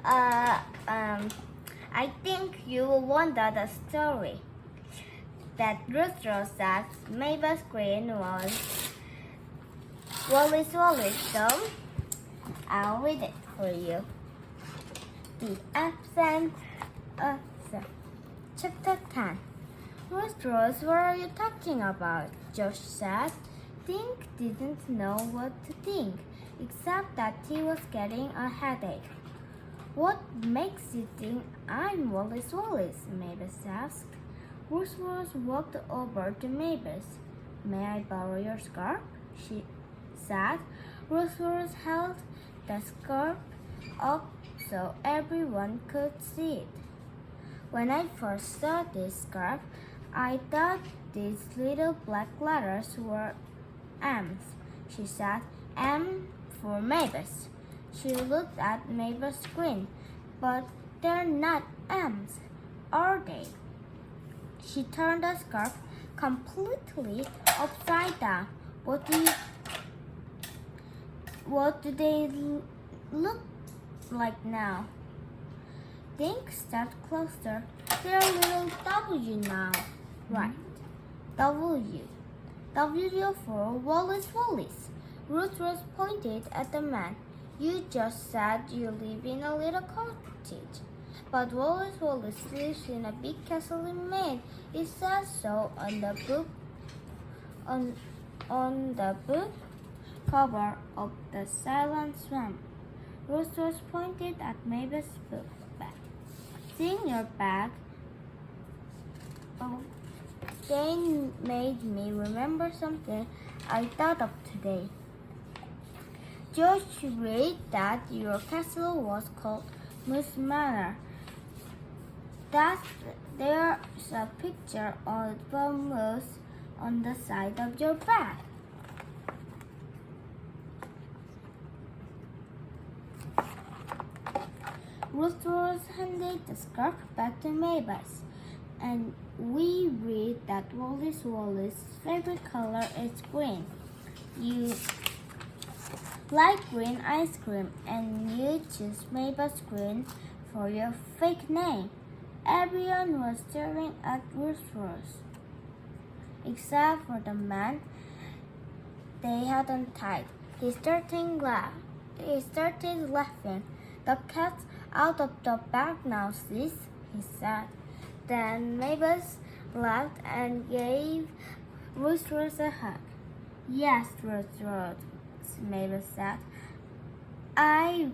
Uh, um, I think you will wonder the story. That rooster that Mabel's Green was Wallace Wallace, so I'll read it for you. The Absent of the Chapter 10. Rose, what are you talking about? Josh said. Dink didn't know what to think, except that he was getting a headache. What makes you think I'm Wallace Wallace? Mavis asked. Rose walked over to Mavis. May I borrow your scarf? She said. Rose held the scarf up so everyone could see it. When I first saw this scarf, I thought these little black letters were M's. She said, M for Mavis. She looked at Mavis' screen, but they're not M's, are they? She turned the scarf completely upside down. What do they look like now? Dink stepped closer. They're a little W now. Right. W. W for Wallace Wallace. Ruth pointed at the man. You just said you live in a little cottage. But Wallace Wallace lives in a big castle in Maine. It says so on the book on the book cover of the Silent Swamp. Ruth pointed at Mavis' book bag. Seeing your bag, they made me remember something I thought of today. George read that your castle was called Moose Manor. There's a picture of a moose on the side of your bag. Ruth handed the scarf back to Mavis, and we read that Wallace Wallace's favorite color is green. You like green ice cream, and you choose Mavis Green for your fake name. Everyone was staring at Ruth, except for the man they hadn't tied. He started laughing. The cat's out of the bag now, sis, he said. Then Mavis laughed and gave Ruth a hug. Yes, Ruth, Mavis said. I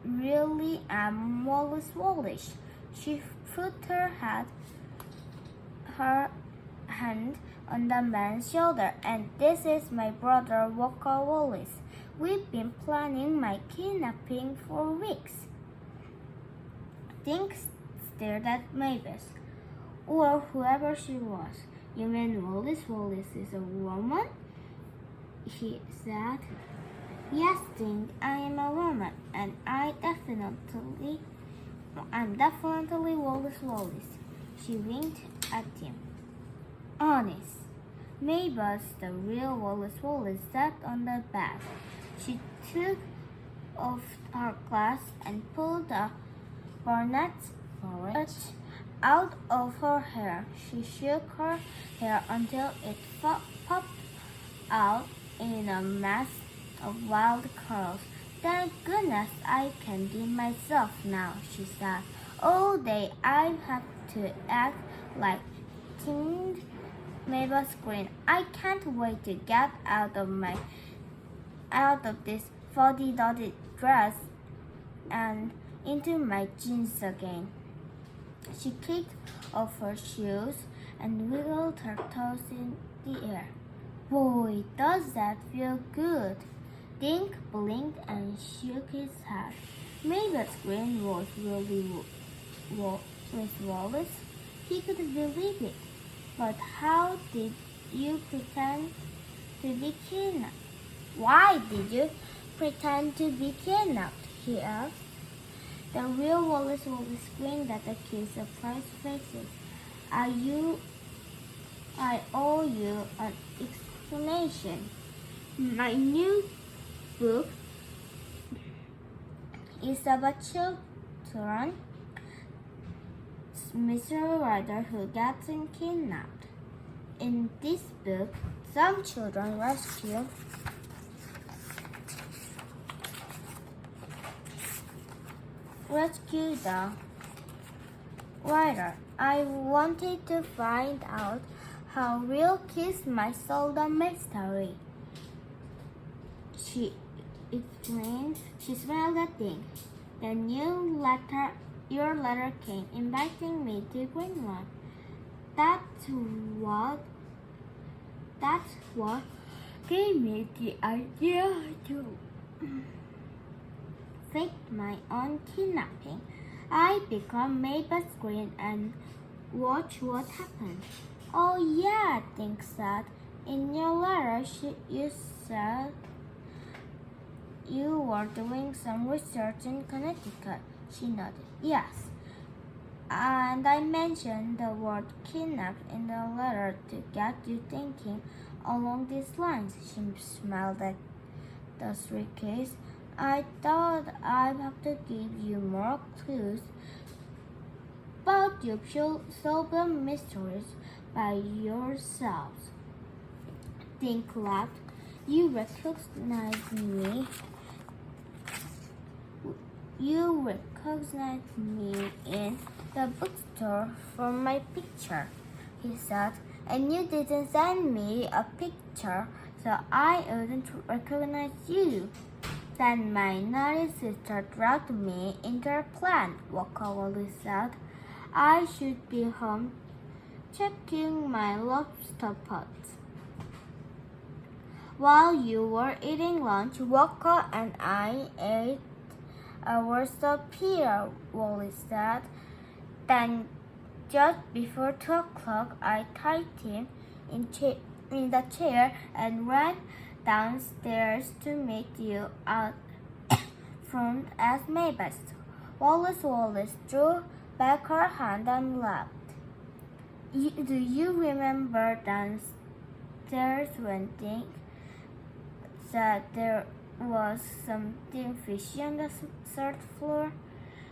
really am Wallace Wallace. She put her hand on the man's shoulder. And this is my brother Walker Wallace. We've been planning my kidnapping for weeks. Dink stared at Mavis, or whoever she was. You mean Wallace Wallace is a woman? He said. Yes, Dink, I am a woman, and I'm definitely Wallace Wallace. She winked at him. Honest. Mavis, the real Wallace Wallace, sat on the bed. She took off her glass and pulled the barnet's out of her hair. She shook her hair until it popped out in a mass of wild curls. Thank goodness I can be myself now, she said. All day I have to act like Teen Mavis Green. I can't wait to get out of this fuddy-duddy dress and into my jeans again. She kicked off her shoes and wiggled her toes in the air. Boy, does that feel good! Dink blinked and shook his head. Mavis Green was really with Wallace. He couldn't believe it. But how did you pretend to be kidnapped? Why did you pretend to be kidnapped? He asked. The real Wallace Wallace grinned at the kids' surprised faces. I owe you an explanation. My new book is about children, Mr. Ryder who gets kidnapped. In this book, some children rescue the writer. I wanted to find out how real kids might solve the mystery. She explained. She smiled at Dink. Then your letter came inviting me to Greenland. That's what gave me the idea to fake my own kidnapping. I become Mavis Green and watch what happened. Oh yeah, Dink said. In your letter, you said you were doing some research in Connecticut. She nodded. Yes. And I mentioned the word kidnap in the letter to get you thinking along these lines. She smiled at the suitcase. I thought I'd have to give you more clues, but you should solve the mysteries by yourselves. Dink laughed. You recognize me. You recognize me in the bookstore from my picture, he said, and you didn't send me a picture, so I wouldn't recognize you. Then my naughty sister dragged me into her plan, Walker Wally said. I should be home checking my lobster pots. While you were eating lunch, Walker and I ate our supper, Wally said. Then, just before 2 o'clock, I tied him in the chair and ran downstairs to meet you out front as Mavis. Wallace drew back her hand and laughed. Do you remember downstairs when Dink said there was something fishy on the third floor?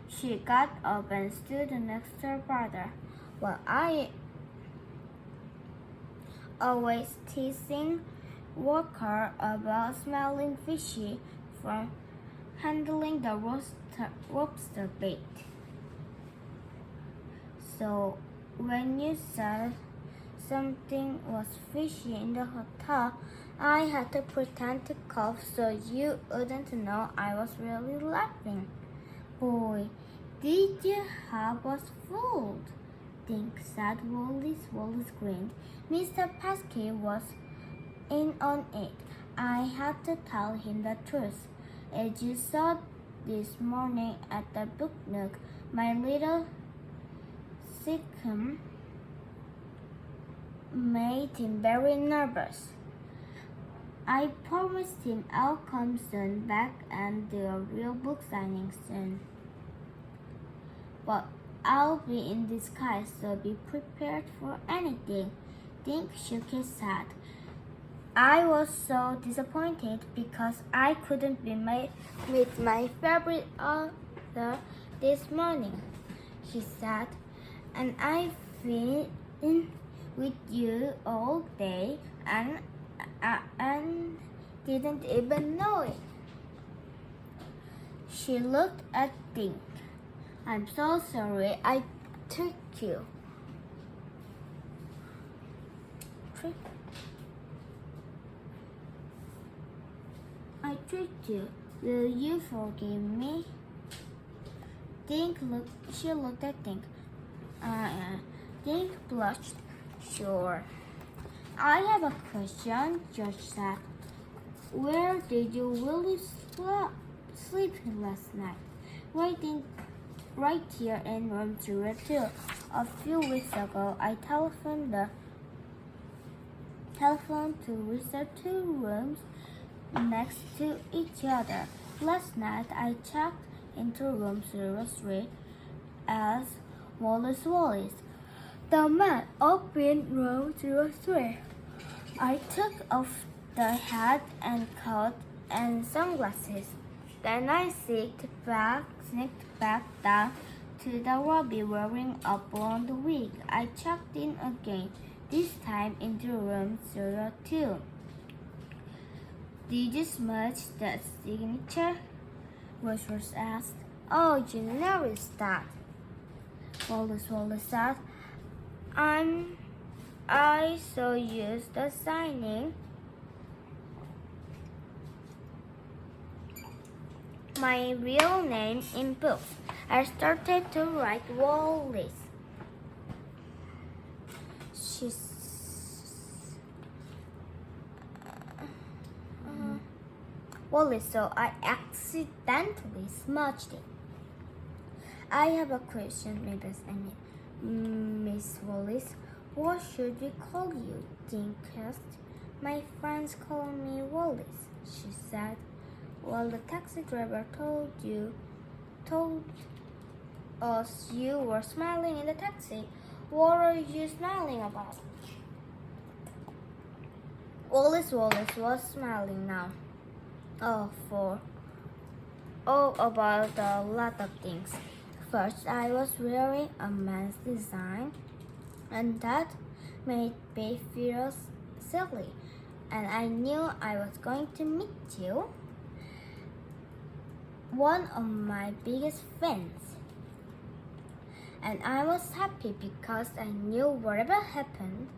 She got up and stood next to her brother. Well, I always teasing Walker about smelling fishy from handling the lobster bait. So when you said something was fishy in the hotel, I had to pretend to cough so you wouldn't know I was really laughing. Boy, did you have us fooled? Dink said. Wallace grinned. Mr. Pesky was in on it. I had to tell him the truth. As you saw this morning at the book nook, my little sitcom made him very nervous. I promised him I'll come soon back and do a real book signing soon. But I'll be in disguise, so be prepared for anything. Dink shook his head. I was so disappointed because I couldn't be with my favorite author this morning, she said, and I've been with you all day and didn't even know it. She looked at Dink. I'm so sorry I tricked you. I tricked you. Will you forgive me? She looked at Dink. Dink blushed. Sure. I have a question, George said. Where did you really sleep last night? Right here in room 02. A few weeks ago, I telephoned to reserve 2 rooms next to each other. Last night, I checked into room 03 as Wallace. The man opened room 03. I took off the hat and coat and sunglasses. Then I sneaked back down to the lobby wearing a blonde wig. I checked in again, this time into room 02. Did you smudge the signature? Rose asked. Oh, you noticed that. Wallace said. I so used to signing my real name in books. I started to write Wallace. Wallace, so I accidentally smudged it. I have a question, Miss Wallace. What should we call you? Dean asked. My friends call me Wallace, she said. Well, the taxi driver told us you were smiling in the taxi. What are you smiling about? Wallace was smiling now. About a lot of things. First, I was wearing a man's design, and that made me feel silly. And I knew I was going to meet you, one of my biggest fans. And I was happy because I knew whatever happened,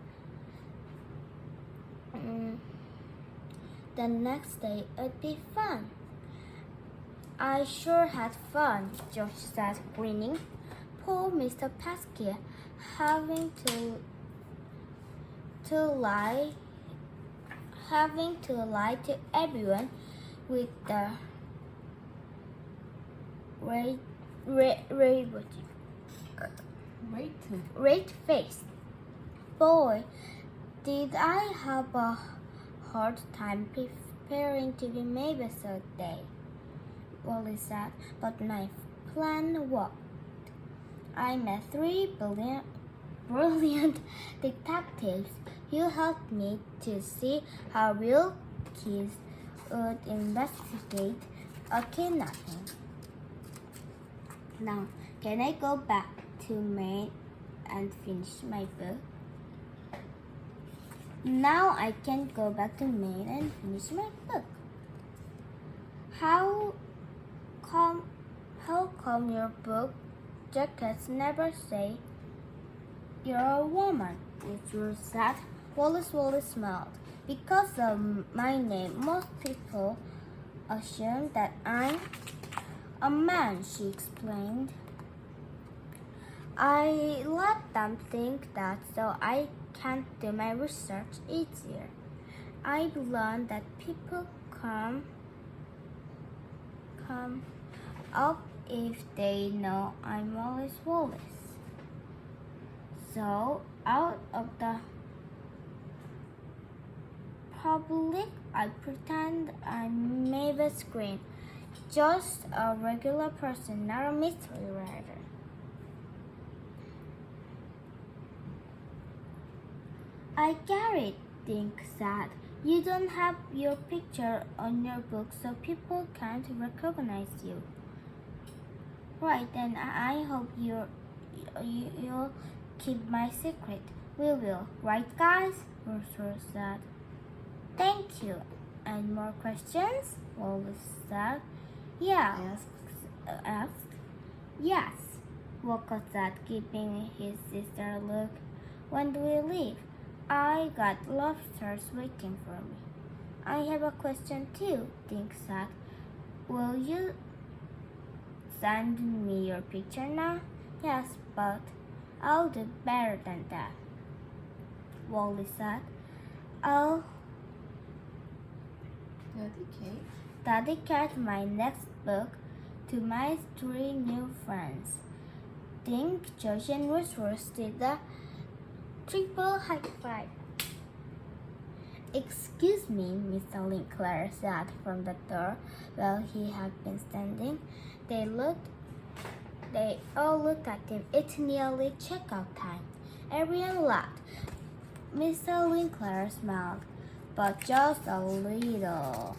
the next day it'd be fun. I sure had fun, George said, grinning. Poor Mr. Pesky, having to lie to everyone with the red face. Boy, did I have a hard time preparing to be Mabel's day. Wally said, but my plan worked. I met 3 brilliant detectives who helped me to see how real kids would investigate a kidnapping. Now, can I go back to Maine and finish my book? Now I can go back to Maine and finish my book. How come your book jackets never say you're a woman? Which was sad. Wallace smiled. Because of my name, most people assume that I'm a man, she explained. I let them think that so I can do my research easier. I've learned that people come up if they know I'm Wallace. So, out of the public, I pretend I'm Mavis Green, just a regular person, not a mystery writer. I get it, Dink said. You don't have your picture on your book so people can't recognize you. Right, then I hope you'll keep my secret. We will, right guys? Rose said. Thank you. And more questions? Wallace said. Yeah. Asked. Yes. Walker said, giving his sister a look. When do we leave? I got lobsters waiting for me. I have a question too, Dink said. Will you send me your picture now? Yes, but I'll do better than that. Wally said. I'll dedicate my next book to my 3 new friends. Dink, George, and Rose did the triple high five. Excuse me, Mr. Linkler said from the door where he had been standing. They all looked at him. It's nearly checkout time. Everyone laughed. Mr. Linkler smiled, but just a little.